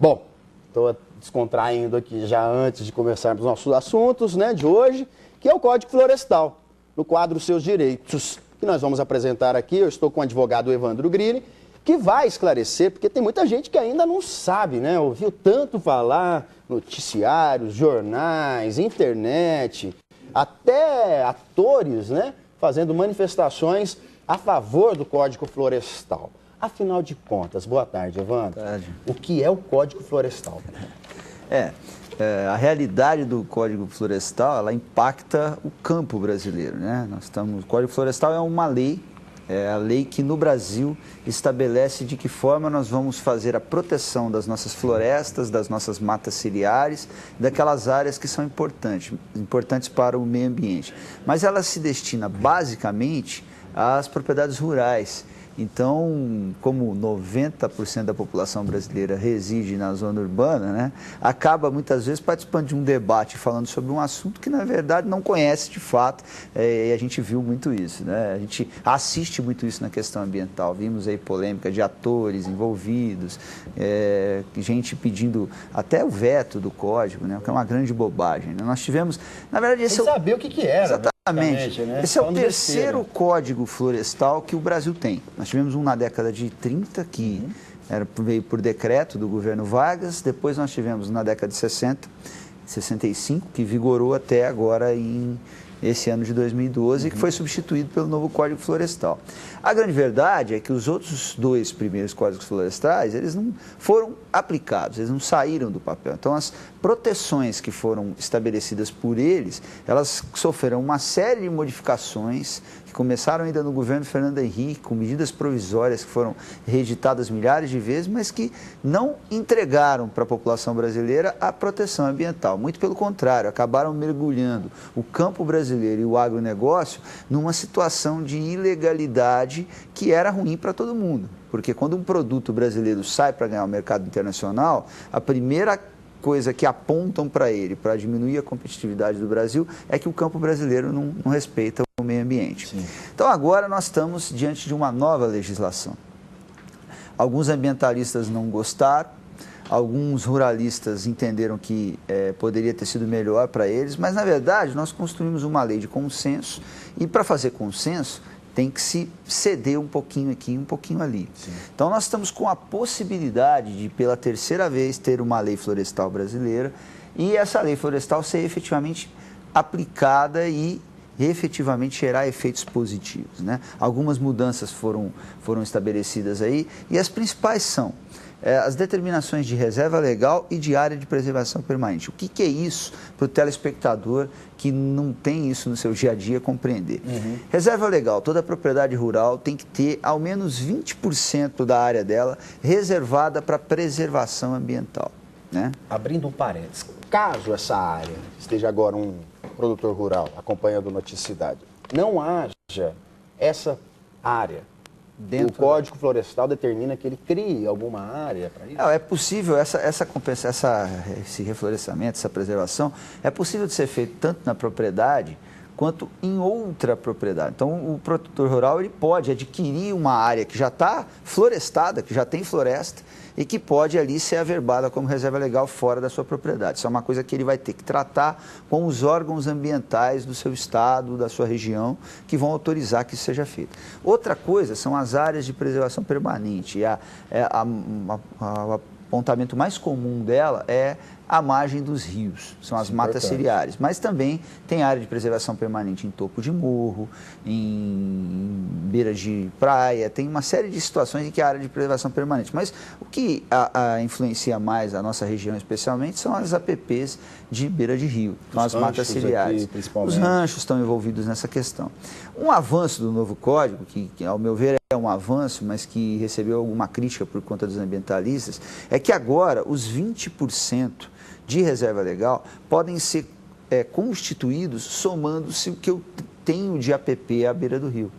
Bom, estou descontraindo aqui já antes de começarmos os nossos assuntos, né, de hoje, que é o Código Florestal, no quadro Seus Direitos, que nós vamos apresentar aqui. Eu estou com o advogado Evandro Grilli, que vai esclarecer, porque tem muita gente que ainda não sabe, né? Ouviu tanto falar, noticiários, jornais, internet, até atores, né? Fazendo manifestações a favor do Código Florestal. Afinal de contas, boa tarde, Evandro. Boa tarde. O que é o Código Florestal? A realidade do Código Florestal, ela impacta o campo brasileiro, né? O Código Florestal é uma lei, é a lei que no Brasil estabelece de que forma nós vamos fazer a proteção das nossas florestas, das nossas matas ciliares, daquelas áreas que são importantes para o meio ambiente. Mas ela se destina basicamente às propriedades rurais. Então, como 90% da população brasileira reside na zona urbana, né, acaba muitas vezes participando de um debate falando sobre um assunto que na verdade não conhece de fato, e a gente viu muito isso, né? A gente assiste muito isso na questão ambiental. Vimos aí polêmica de atores envolvidos, gente pedindo até o veto do código, né, que é uma grande bobagem, né? Nós tivemos, na verdade, sem saber o que era. Exatamente. Né? Esse é o terceiro Código Florestal que o Brasil tem. Nós tivemos um na década de 30, que veio por decreto do governo Vargas. Depois nós tivemos na década de 60, 65, que vigorou até agora esse ano de 2012, que foi substituído pelo novo Código Florestal. A grande verdade é que os outros dois primeiros Códigos Florestais, eles não foram aplicados, eles não saíram do papel. Então, as proteções que foram estabelecidas por eles, elas sofreram uma série de modificações que começaram ainda no governo Fernando Henrique, com medidas provisórias que foram reeditadas milhares de vezes, mas que não entregaram para a população brasileira a proteção ambiental. Muito pelo contrário, acabaram mergulhando o campo brasileiro e o agronegócio numa situação de ilegalidade que era ruim para todo mundo. Porque quando um produto brasileiro sai para ganhar o mercado internacional, a primeira coisa que apontam para ele, para diminuir a competitividade do Brasil, é que o campo brasileiro não respeita o meio ambiente. Sim. Então agora nós estamos diante de uma nova legislação. Alguns ambientalistas não gostaram, alguns ruralistas entenderam que poderia ter sido melhor para eles, mas na verdade nós construímos uma lei de consenso e para fazer consenso tem que se ceder um pouquinho aqui, um pouquinho ali. Sim. Então, nós estamos com a possibilidade de, pela terceira vez, ter uma lei florestal brasileira e essa lei florestal ser efetivamente aplicada e efetivamente gerar efeitos positivos, né? Algumas mudanças foram estabelecidas aí e as principais são as determinações de reserva legal e de área de preservação permanente. O que é isso para o telespectador que não tem isso no seu dia a dia compreender? Reserva legal, toda propriedade rural tem que ter ao menos 20% da área dela reservada para preservação ambiental, né? Abrindo um parênteses, caso essa área esteja agora um produtor rural acompanhando Noticidade, não haja essa área, o Código Florestal determina que ele crie alguma área para isso? É possível, esse reflorestamento, essa preservação, é possível de ser feito tanto na propriedade quanto em outra propriedade. Então, o produtor rural ele pode adquirir uma área que já está florestada, que já tem floresta, e que pode ali ser averbada como reserva legal fora da sua propriedade. Isso é uma coisa que ele vai ter que tratar com os órgãos ambientais do seu estado, da sua região, que vão autorizar que isso seja feito. Outra coisa são as áreas de preservação permanente. O apontamento mais comum dela é a margem dos rios, são as matas ciliares, mas também tem área de preservação permanente em topo de morro, em beira de praia, tem uma série de situações em que a área de preservação permanente, mas o que influencia mais a nossa região especialmente são as APPs de beira de rio, são as matas ciliares. Os ranchos estão envolvidos nessa questão. Um avanço do novo código, que ao meu ver é um avanço, mas que recebeu alguma crítica por conta dos ambientalistas, é que agora os 20% de reserva legal podem ser constituídos somando-se o que eu tenho de APP à beira do rio.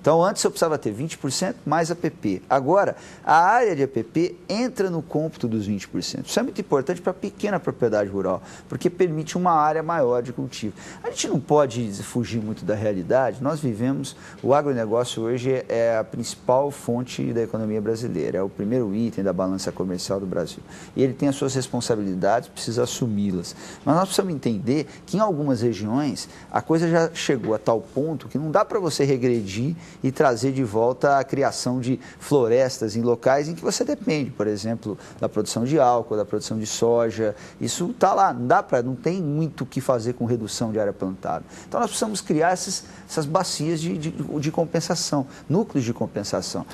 Então, antes eu precisava ter 20% mais APP. Agora, a área de APP entra no cômputo dos 20%. Isso é muito importante para a pequena propriedade rural, porque permite uma área maior de cultivo. A gente não pode fugir muito da realidade. Nós vivemos, o agronegócio hoje é a principal fonte da economia brasileira, é o primeiro item da balança comercial do Brasil. E ele tem as suas responsabilidades, precisa assumi-las. Mas nós precisamos entender que em algumas regiões a coisa já chegou a tal ponto que não dá para você regredir e trazer de volta a criação de florestas em locais em que você depende, por exemplo, da produção de álcool, da produção de soja. Isso está lá, não tem muito o que fazer com redução de área plantada. Então nós precisamos criar essas bacias de compensação, núcleos de compensação.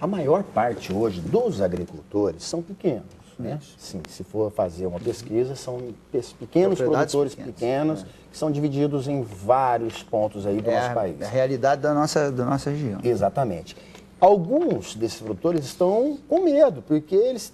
A maior parte hoje dos agricultores são pequenos. Né? Sim, se for fazer uma pesquisa, são pequenos produtores pequenos que são divididos em vários pontos aí do nosso país. É a realidade da nossa região. Exatamente. Alguns desses produtores estão com medo, porque eles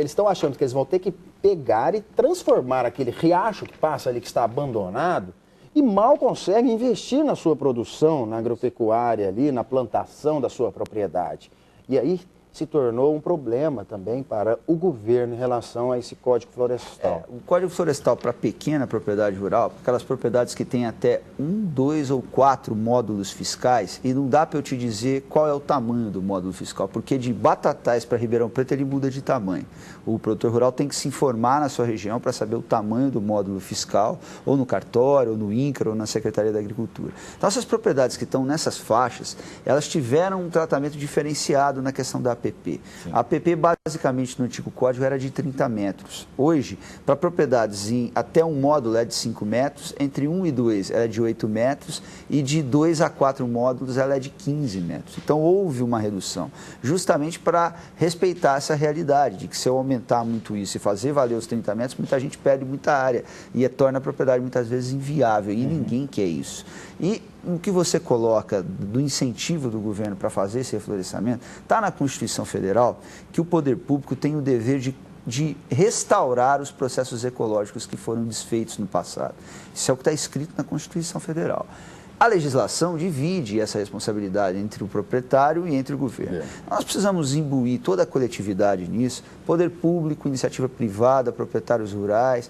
estão achando que eles vão ter que pegar e transformar aquele riacho que passa ali, que está abandonado, e mal conseguem investir na sua produção, na agropecuária ali, na plantação da sua propriedade. E aí se tornou um problema também para o governo em relação a esse Código Florestal. O Código Florestal para pequena propriedade rural, aquelas propriedades que têm até 1, 2 ou 4 módulos fiscais, e não dá para eu te dizer qual é o tamanho do módulo fiscal, porque de Batatais para Ribeirão Preto ele muda de tamanho. O produtor rural tem que se informar na sua região para saber o tamanho do módulo fiscal, ou no cartório, ou no INCRA, ou na Secretaria da Agricultura. Então, essas propriedades que estão nessas faixas, elas tiveram um tratamento diferenciado na questão da APP. A APP, basicamente, no antigo código, era de 30 metros. Hoje, para propriedades até um módulo é de 5 metros, entre 1 e 2 ela é de 8 metros e de 2 a 4 módulos ela é de 15 metros. Então, houve uma redução, justamente para respeitar essa realidade, de que se eu aumentar muito isso e fazer valer os 30 metros, muita gente perde muita área e torna a propriedade muitas vezes inviável, e ninguém quer isso. E o que você coloca do incentivo do governo para fazer esse reflorestamento, está na Constituição Federal que o poder público tem o dever de restaurar os processos ecológicos que foram desfeitos no passado. Isso é o que está escrito na Constituição Federal. A legislação divide essa responsabilidade entre o proprietário e entre o governo. Nós precisamos imbuir toda a coletividade nisso, poder público, iniciativa privada, proprietários rurais.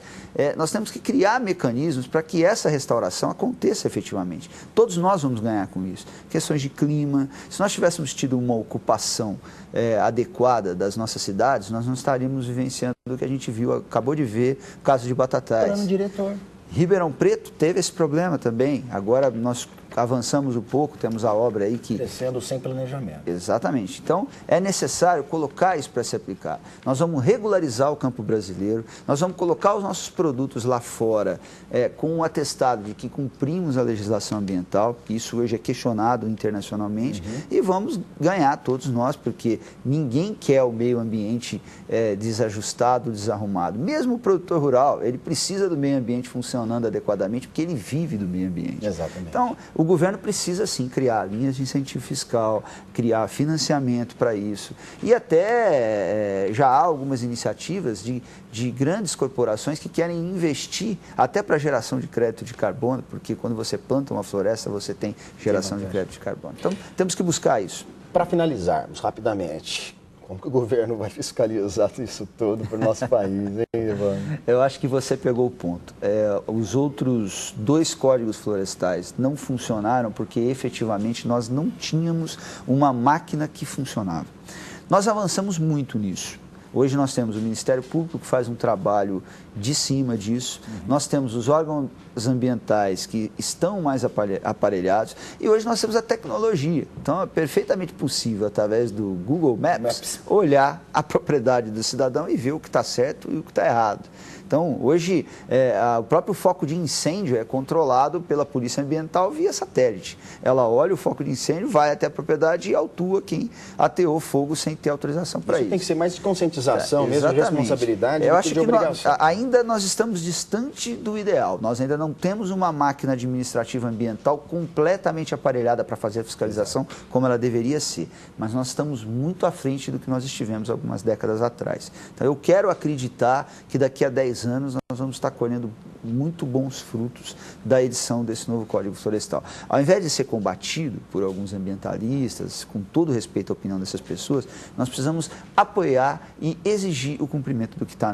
Nós temos que criar mecanismos para que essa restauração aconteça efetivamente. Todos nós vamos ganhar com isso. Questões de clima. Se nós tivéssemos tido uma ocupação adequada das nossas cidades, nós não estaríamos vivenciando o que a gente viu, acabou de ver, o caso de Batatais. Plano diretor. Ribeirão Preto teve esse problema também. Agora nós avançamos um pouco, temos a obra aí que... Crescendo sem planejamento. Exatamente. Então, é necessário colocar isso para se aplicar. Nós vamos regularizar o campo brasileiro, nós vamos colocar os nossos produtos lá fora com um atestado de que cumprimos a legislação ambiental, que isso hoje é questionado internacionalmente, e vamos ganhar todos nós, porque ninguém quer o meio ambiente desajustado, desarrumado. Mesmo o produtor rural, ele precisa do meio ambiente funcionando adequadamente, porque ele vive do meio ambiente. Exatamente. Então, o governo precisa, sim, criar linhas de incentivo fiscal, criar financiamento para isso. E até já há algumas iniciativas de grandes corporações que querem investir até para geração de crédito de carbono, porque quando você planta uma floresta, você tem geração de crédito de carbono. Então, temos que buscar isso. Para finalizarmos, rapidamente, como que o governo vai fiscalizar isso tudo para o nosso país, hein, Evandro? Eu acho que você pegou o ponto. Os outros 2 códigos florestais não funcionaram porque efetivamente nós não tínhamos uma máquina que funcionava. Nós avançamos muito nisso. Hoje nós temos o Ministério Público que faz um trabalho de cima disso, nós temos os órgãos ambientais que estão mais aparelhados e hoje nós temos a tecnologia. Então é perfeitamente possível, através do Google Maps, olhar a propriedade do cidadão e ver o que está certo e o que está errado. Então, hoje, o próprio foco de incêndio é controlado pela Polícia Ambiental via satélite. Ela olha o foco de incêndio, vai até a propriedade e autua quem ateou fogo sem ter autorização para isso. Tem que ser mais de conscientização, mesmo de responsabilidade, Eu do acho que de que obrigação. ainda nós estamos distante do ideal. Nós ainda não temos uma máquina administrativa ambiental completamente aparelhada para fazer a fiscalização como ela deveria ser. Mas nós estamos muito à frente do que nós estivemos algumas décadas atrás. Então, eu quero acreditar que daqui a 10 anos nós vamos estar colhendo muito bons frutos da edição desse novo Código Florestal. Ao invés de ser combatido por alguns ambientalistas, com todo respeito à opinião dessas pessoas, nós precisamos apoiar e exigir o cumprimento do que está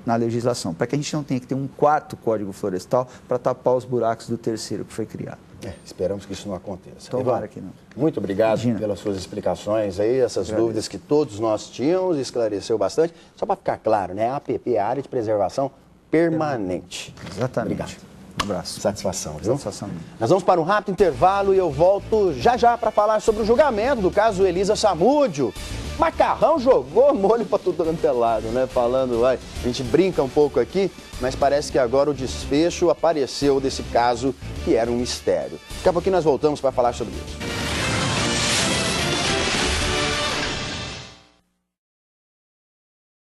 na legislação, para que a gente não tenha que ter um quarto Código Florestal para tapar os buracos do terceiro que foi criado. Esperamos que isso não aconteça. Tomara que não. Muito obrigado pelas suas explicações aí, essas dúvidas que todos nós tínhamos, esclareceu bastante. Só para ficar claro, né? A APP, a Área de Preservação Permanente. Exatamente. Obrigado. Um abraço. Satisfação, viu? Satisfação. Nós vamos para um rápido intervalo e eu volto já para falar sobre o julgamento do caso Elisa Samúdio. Macarrão jogou molho para tudo quanto é lado, né? Falando, a gente brinca um pouco aqui, mas parece que agora o desfecho apareceu desse caso que era um mistério. Daqui a pouquinho nós voltamos para falar sobre isso.